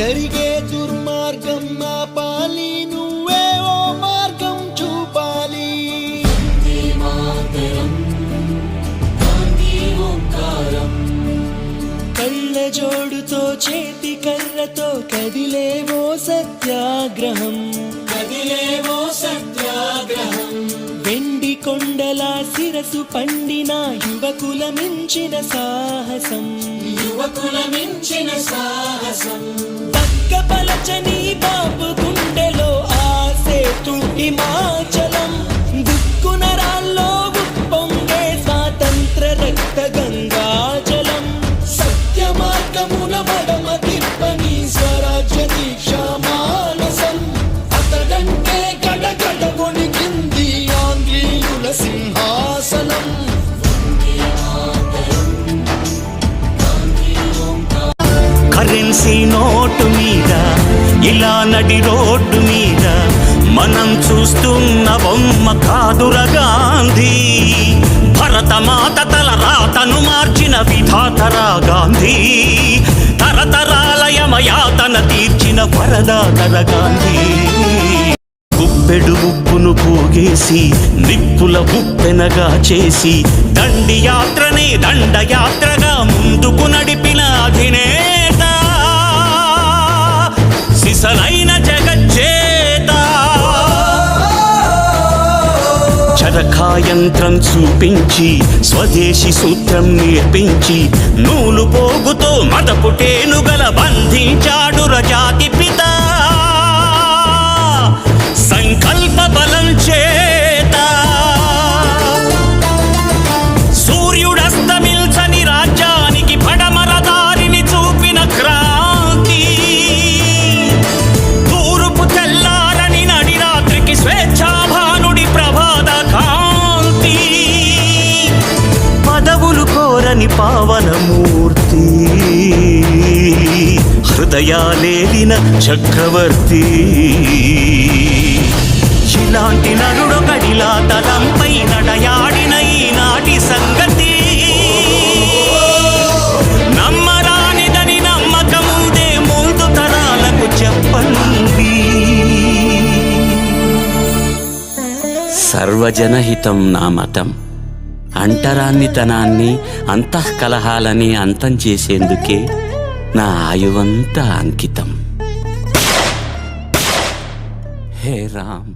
జరిగే దుర్మార్గం ఆపాలి, నువ్వే ఓ మార్గం చూపాలి. కళ్ళ జోడుతో చేతి కర్రతో కదిలేవో సత్యాగ్రహం, కదిలేవో సత్యాగ్రహం. వెండి కొండల శిరసు పండిన యువకుల మించిన సాహసం, యువకుల మించిన సాహసం. పక్క పలచని బాబు గుండెలో ఆసేతు హిమాచలం, దుక్కున రాల్లో ఉప్పొంగే స్వాతంత్ర రక్త గంగాజలం. సత్య మార్గమున మడమ తిప్పని స్వరాజ్య దీక్ష మానసం. అతడంటే గడగడ వణికింది ఆంగ్లేయుల సింహాసనం. కరెన్సీ నోటు మీద ఇలా నడి రోడ్డు మీద మనం చూస్తున్న బొమ్మ కాదురా గాంధీ. భరతమాత తల రాతను మార్చిన విధాతరా గాంధీ. తరతరాల యమయాతన తీర్చిన వరదాతర గాంధీ. గుప్పెడు ఉప్పును పోగేసి నిప్పుల ఉప్పెనగా చేసి దండి యాత్రనే దండయాత్రగా ముందుకు నడిపిన అధినేత, సిసలైన జగజ్జేత. చరకాయంత్రం చూపించి స్వదేశీ సూత్రం నేర్పించి నూలు పోగుతో మదపుటేనుగల బంధించాడు రజాతి పిత. సంకల్ప బలం చేత సూర్యుడస్తమిల్చని రాజ్యానికి పడమర దారిని చూపిన క్రాంతి. తూర్పు తెల్లారని నడి రాత్రికి స్వేచ్ఛాభానుడి ప్రభాత కాంతి. పదవులు కోరని పావనమూర్తి, హృదయాలేలిన చక్రవర్తి. ఇలాంటి నరుడొకడిలా తలంపై నడయాడిన ఈనాటి సంగతి నమ్మరానిదని నమ్మకముందే ముందు తరాలకు చెప్పండి. సర్వజనహితం నా మతం. అంటరాన్నితనాన్ని అంతఃకలహాలని అంతం చేసేందుకే నా ఆయువంతా అంకితం. హే రామ్.